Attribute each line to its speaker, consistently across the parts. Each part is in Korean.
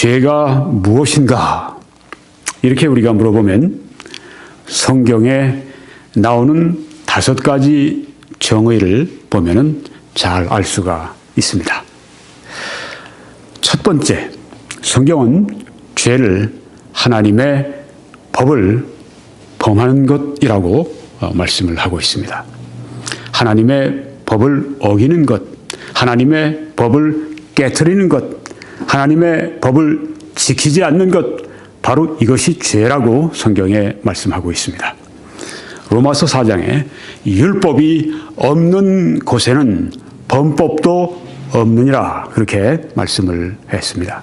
Speaker 1: 죄가 무엇인가? 이렇게 우리가 물어보면 성경에 나오는 5가지 정의를 보면은 잘 알 수가 있습니다. 첫 번째, 성경은 죄를 하나님의 법을 범하는 것이라고 말씀을 하고 있습니다. 하나님의 법을 어기는 것, 하나님의 법을 깨트리는 것, 하나님의 법을 지키지 않는 것, 바로 이것이 죄라고 성경에 말씀하고 있습니다. 로마서 4장에 율법이 없는 곳에는 범법도 없느니라 그렇게 말씀을 했습니다.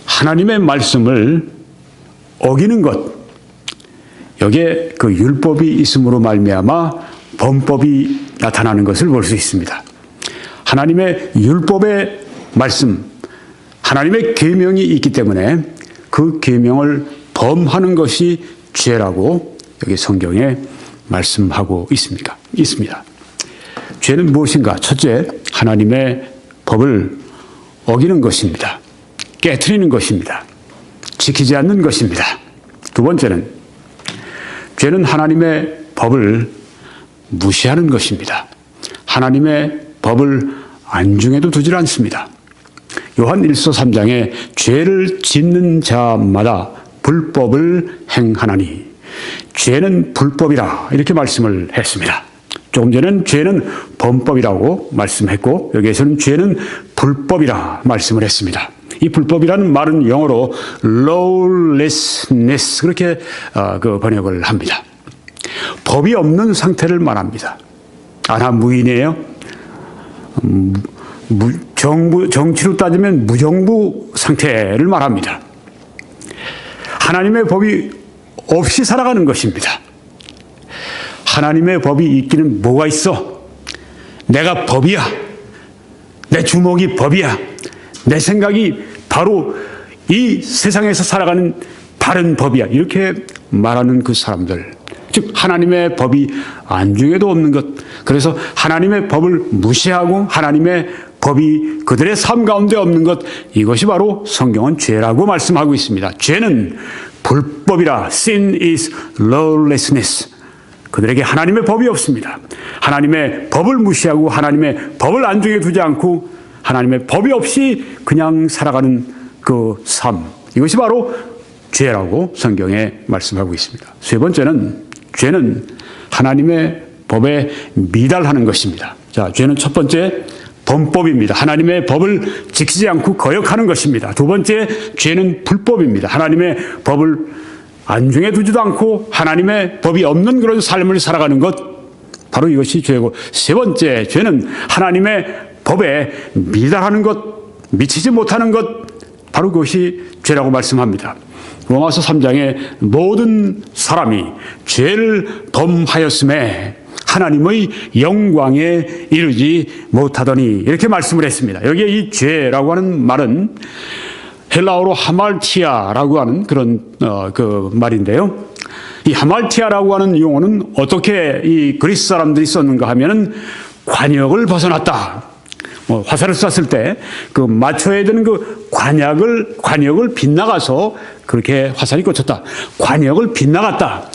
Speaker 1: 하나님의 말씀을 어기는 것, 여기에 그 율법이 있음으로 말미암아 범법이 나타나는 것을 볼 수 있습니다. 하나님의 율법의 말씀, 하나님의 계명이 있기 때문에 그 계명을 범하는 것이 죄라고 여기 성경에 말씀하고 있습니다. 죄는 무엇인가? 첫째, 하나님의 법을 어기는 것입니다. 깨트리는 것입니다. 지키지 않는 것입니다. 두 번째는 죄는 하나님의 법을 무시하는 것입니다. 하나님의 법을 안중에도 두질 않습니다. 요한 1서 3장에 죄를 짓는 자마다 불법을 행하나니 죄는 불법이라 이렇게 말씀을 했습니다. 조금 전에는 죄는 범법이라고 말씀했고 여기에서는 죄는 불법이라 말씀을 했습니다. 이 불법이라는 말은 영어로 lawlessness 그렇게 번역을 합니다. 법이 없는 상태를 말합니다. 무인이에요. 정치로 따지면 무정부 상태를 말합니다. 하나님의 법이 없이 살아가는 것입니다. 하나님의 법이 있기는 뭐가 있어? 내가 법이야. 내 주먹이 법이야. 내 생각이 바로 이 세상에서 살아가는 바른 법이야. 이렇게 말하는 그 사람들. 즉 하나님의 법이 안중에도 없는 것. 그래서 하나님의 법을 무시하고 하나님의 법이 그들의 삶 가운데 없는 것. 이것이 바로 성경은 죄라고 말씀하고 있습니다. 죄는 불법이라. Sin is lawlessness. 그들에게 하나님의 법이 없습니다. 하나님의 법을 무시하고 하나님의 법을 안중에 두지 않고 하나님의 법이 없이 그냥 살아가는 그 삶. 이것이 바로 죄라고 성경에 말씀하고 있습니다. 세 번째는 죄는 하나님의 법에 미달하는 것입니다. 자, 죄는 첫 번째 범법입니다. 하나님의 법을 지키지 않고 거역하는 것입니다. 두 번째 죄는 불법입니다. 하나님의 법을 안중에 두지도 않고 하나님의 법이 없는 그런 삶을 살아가는 것, 바로 이것이 죄고, 세 번째 죄는 하나님의 법에 미달하는 것, 미치지 못하는 것, 바로 그것이 죄라고 말씀합니다. 로마서 3장에 모든 사람이 죄를 범하였음에 하나님의 영광에 이르지 못하더니 이렇게 말씀을 했습니다. 여기에 이 죄라고 하는 말은 헬라어로 하말티아라고 하는 그런 그 말인데요. 이 하말티아라고 하는 용어는 어떻게 이 그리스 사람들이 썼는가 하면은 관역을 벗어났다. 화살을 쐈을 때 그 맞춰야 되는 그 관역을 빗나가서 그렇게 화살이 꽂혔다. 관역을 빗나갔다.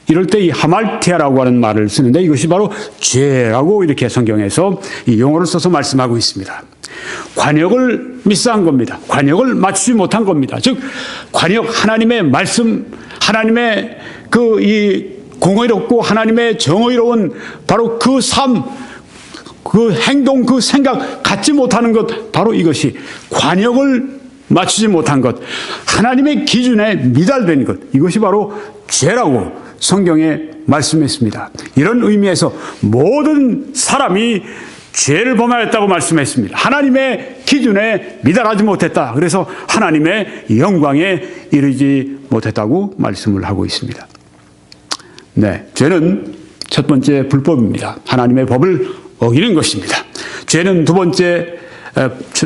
Speaker 1: 이럴 때 이 하말티아라고 하는 말을 쓰는데 이것이 바로 죄라고 이렇게 성경에서 이 용어를 써서 말씀하고 있습니다. 관역을 미스한 겁니다. 관역을 맞추지 못한 겁니다. 즉 관역, 하나님의 말씀, 하나님의 그 이 공의롭고 하나님의 정의로운 바로 그 삶, 그 행동, 그 생각 갖지 못하는 것, 바로 이것이 관역을 맞추지 못한 것, 하나님의 기준에 미달된 것, 이것이 바로 죄라고 성경에 말씀했습니다. 이런 의미에서 모든 사람이 죄를 범하였다고 말씀했습니다. 하나님의 기준에 미달하지 못했다. 그래서 하나님의 영광에 이르지 못했다고 말씀을 하고 있습니다. 네, 죄는 첫 번째 불법입니다. 하나님의 법을 어기는 것입니다. 죄는 두 번째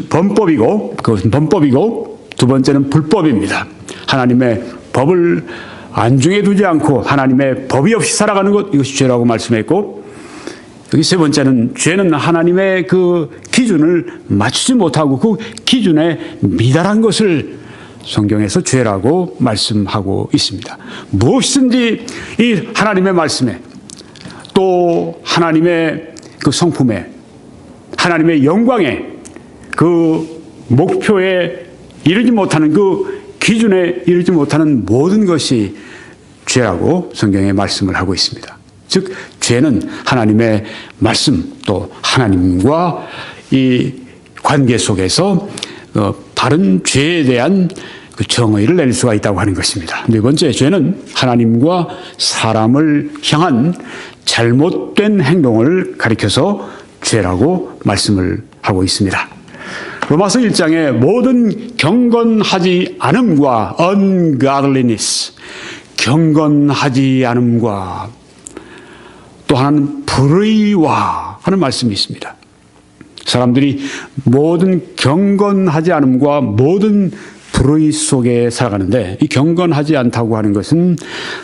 Speaker 1: 범법이고, 그것은 범법이고, 두 번째는 불법입니다. 하나님의 법을 안중에 두지 않고 하나님의 법이 없이 살아가는 것, 이것이 죄라고 말씀했고, 여기 세 번째는 죄는 하나님의 그 기준을 맞추지 못하고 그 기준에 미달한 것을 성경에서 죄라고 말씀하고 있습니다. 무엇이든지 이 하나님의 말씀에 또 하나님의 그 성품에 하나님의 영광에 그 목표에 이르지 못하는 그 기준에 이르지 못하는 모든 것이 죄라고 성경에 말씀을 하고 있습니다. 즉 죄는 하나님의 말씀 또 하나님과 이 관계 속에서 바른 죄에 대한 그 정의를 낼 수가 있다고 하는 것입니다. 네 번째, 죄는 하나님과 사람을 향한 잘못된 행동을 가리켜서 죄라고 말씀을 하고 있습니다. 로마서 1장에 모든 경건하지 않음과 ungodliness, 경건하지 않음과 또 하나는 불의와 하는 말씀이 있습니다. 사람들이 모든 경건하지 않음과 모든 불의 속에 살아가는데 이 경건하지 않다고 하는 것은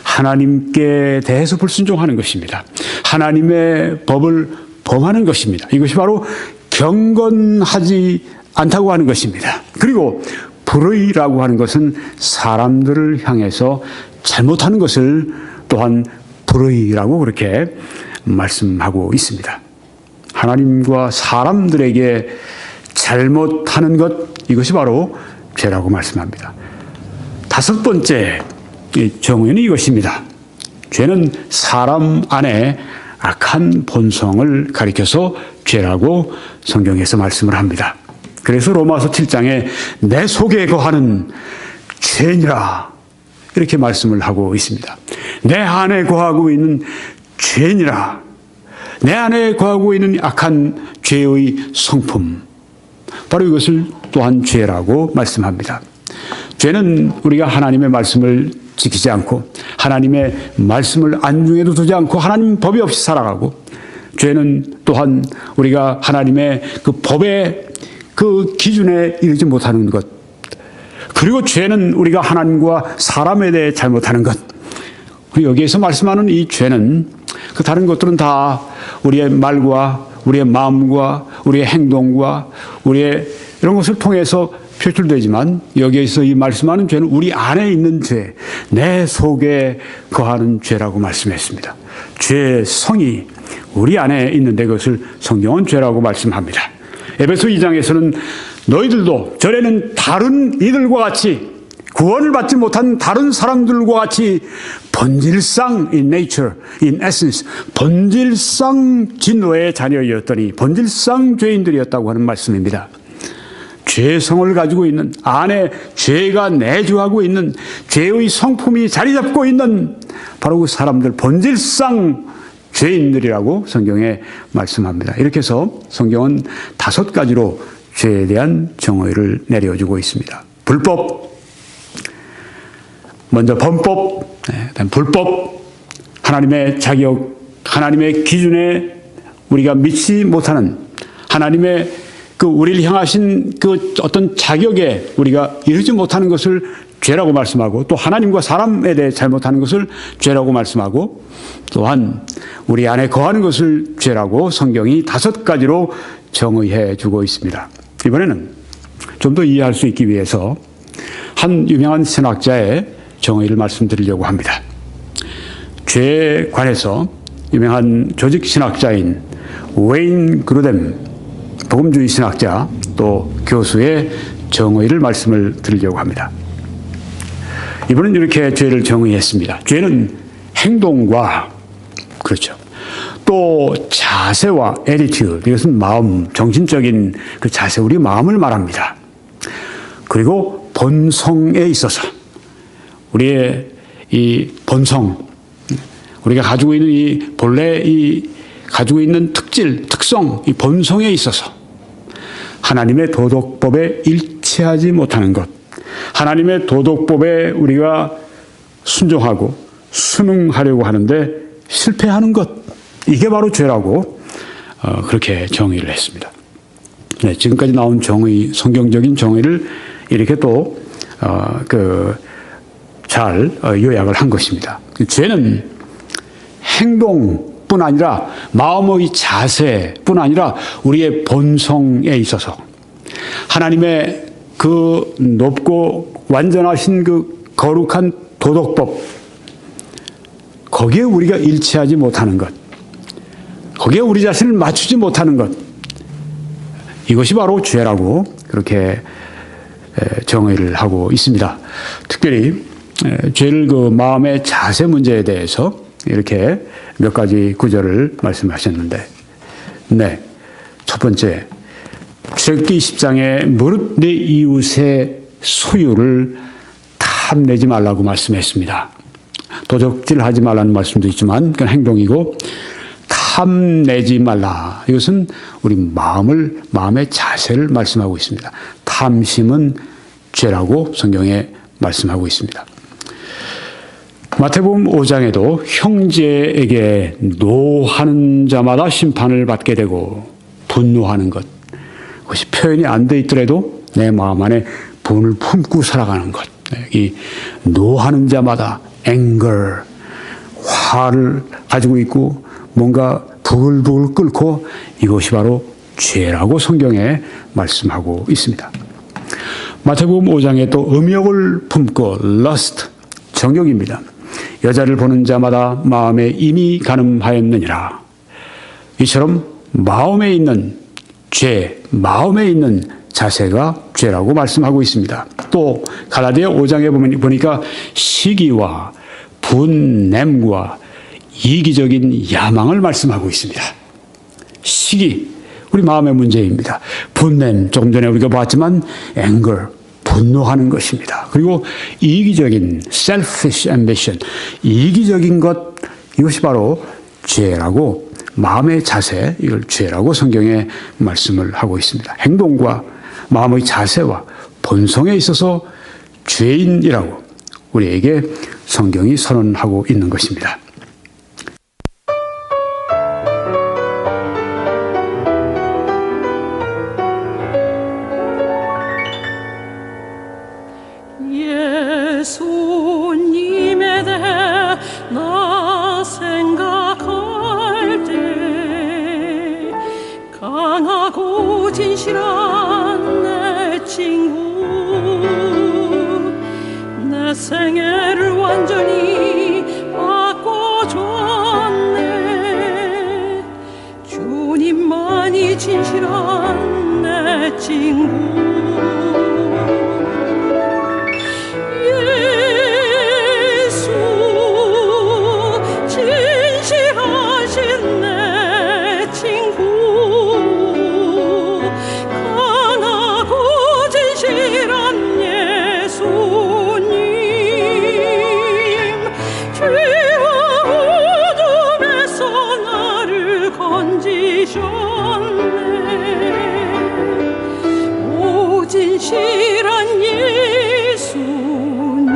Speaker 1: 하나님께 대해서 불순종하는 것입니다. 하나님의 법을 범하는 것입니다. 이것이 바로 경건하지 않다고 하는 것입니다. 그리고 불의라고 하는 것은 사람들을 향해서 잘못하는 것을 또한 불의라고 그렇게 말씀하고 있습니다. 하나님과 사람들에게 잘못하는 것, 이것이 바로 죄라고 말씀합니다. 다섯 번째 정의는 이것입니다. 죄는 사람 안에 악한 본성을 가리켜서 죄라고 성경에서 말씀을 합니다. 그래서 로마서 7장에 내 속에 거하는 죄니라 이렇게 말씀을 하고 있습니다. 내 안에 거하고 있는 죄니라, 내 안에 거하고 있는 악한 죄의 성품, 바로 이것을 또한 죄라고 말씀합니다. 죄는 우리가 하나님의 말씀을 지키지 않고 하나님의 말씀을 안중에도 두지 않고 하나님 법이 없이 살아가고, 죄는 또한 우리가 하나님의 그 법의 그 기준에 이르지 못하는 것, 그리고 죄는 우리가 하나님과 사람에 대해 잘못하는 것. 그리고 여기에서 말씀하는 이 죄는 그 다른 것들은 다 우리의 말과 우리의 마음과 우리의 행동과 우리의 이런 것을 통해서 표출되지만, 여기에서 이 말씀하는 죄는 우리 안에 있는 죄, 내 속에 거하는 죄라고 말씀했습니다. 죄의 성이 우리 안에 있는데 그것을 성경은 죄라고 말씀합니다. 에베소 2장에서는 너희들도 전에는 다른 이들과 같이, 구원을 받지 못한 다른 사람들과 같이 본질상 in nature, in essence, 본질상 진노의 자녀였더니 본질상 죄인들이었다고 하는 말씀입니다. 죄성을 가지고 있는, 안에 죄가 내주하고 있는, 죄의 성품이 자리 잡고 있는 바로 그 사람들, 본질상 죄인들이라고 성경에 말씀합니다. 이렇게 해서 성경은 5가지로 죄에 대한 정의를 내려주고 있습니다. 불법, 먼저 범법, 그다음 불법, 하나님의 자격, 하나님의 기준에 우리가 미치지 못하는, 하나님의 그 우리를 향하신 그 어떤 자격에 우리가 이르지 못하는 것을 죄라고 말씀하고, 또 하나님과 사람에 대해 잘못하는 것을 죄라고 말씀하고, 또한 우리 안에 거하는 것을 죄라고 성경이 5가지로 정의해 주고 있습니다. 이번에는 좀 더 이해할 수 있기 위해서 한 유명한 신학자의 정의를 말씀드리려고 합니다. 죄에 관해서 유명한 조직 신학자인 웨인 그루뎀, 복음주의 신학자 또 교수의 정의를 말씀을 드리려고 합니다. 이분은 이렇게 죄를 정의했습니다. 죄는 행동과, 그렇죠, 또 자세와 attitude, 이것은 마음, 정신적인 그 자세, 우리 마음을 말합니다. 그리고 본성에 있어서 우리의 이 본성, 우리가 가지고 있는 이 본래 이 가지고 있는 특질, 특성, 이 본성에 있어서 하나님의 도덕법에 일치하지 못하는 것, 하나님의 도덕법에 우리가 순종하고 순응하려고 하는데 실패하는 것, 이게 바로 죄라고 그렇게 정의를 했습니다. 네, 지금까지 나온 정의, 성경적인 정의를 이렇게 또 잘 요약을 한 것입니다. 죄는 행동뿐 뿐 아니라 마음의 자세뿐 아니라 우리의 본성에 있어서 하나님의 그 높고 완전하신 그 거룩한 도덕법, 거기에 우리가 일치하지 못하는 것, 거기에 우리 자신을 맞추지 못하는 것, 이것이 바로 죄라고 그렇게 정의를 하고 있습니다. 특별히 죄를 그 마음의 자세 문제에 대해서 이렇게 몇 가지 구절을 말씀하셨는데, 네, 첫 번째, 출애굽기 10장에 무릇 내 이웃의 소유를 탐내지 말라고 말씀했습니다. 도적질하지 말라는 말씀도 있지만 그건 행동이고, 탐내지 말라, 이것은 우리 마음의 자세를 말씀하고 있습니다. 탐심은 죄라고 성경에 말씀하고 있습니다. 마태복음 5장에도 형제에게 노하는 자마다 심판을 받게 되고 분노하는 것, 그것이 표현이 안 돼 있더라도 내 마음 안에 분을 품고 살아가는 것, 이 노하는 자마다 anger, 화를 가지고 있고 뭔가 부글부글 끓고, 이것이 바로 죄라고 성경에 말씀하고 있습니다. 마태복음 5장에 또 음욕을 품고 lust, 정욕입니다. 여자를 보는 자마다 마음에 이미 간음하였느니라. 이처럼 마음에 있는 죄, 마음에 있는 자세가 죄라고 말씀하고 있습니다. 또 갈라디아 5장에 보니까 시기와 분냄과 이기적인 야망을 말씀하고 있습니다. 시기, 우리 마음의 문제입니다. 분냄, 조금 전에 우리가 봤지만 anger, 분노하는 것입니다. 그리고 이기적인 selfish ambition, 이기적인 것, 이것이 바로 죄라고, 마음의 자세, 이걸 죄라고 성경에 말씀을 하고 있습니다. 행동과 마음의 자세와 본성에 있어서 죄인이라고 우리에게 성경이 선언하고 있는 것입니다.
Speaker 2: 예수님에 대해 나 생각할 때 강하고 진실한 내 친구, 내 생애를 완전히 바꿔줬네. 주님만이 진실한 내 친구. 진실한 예수님,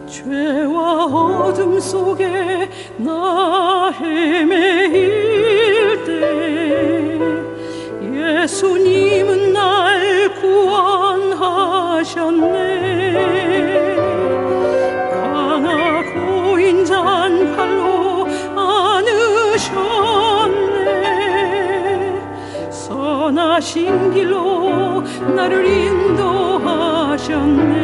Speaker 2: 죄와 어둠 속에 나 헤매일 때 예수님은 날 구원하셨네. 강하고 인자한 팔로 안으셨네. 선하신 길로 나를 인도하셨네.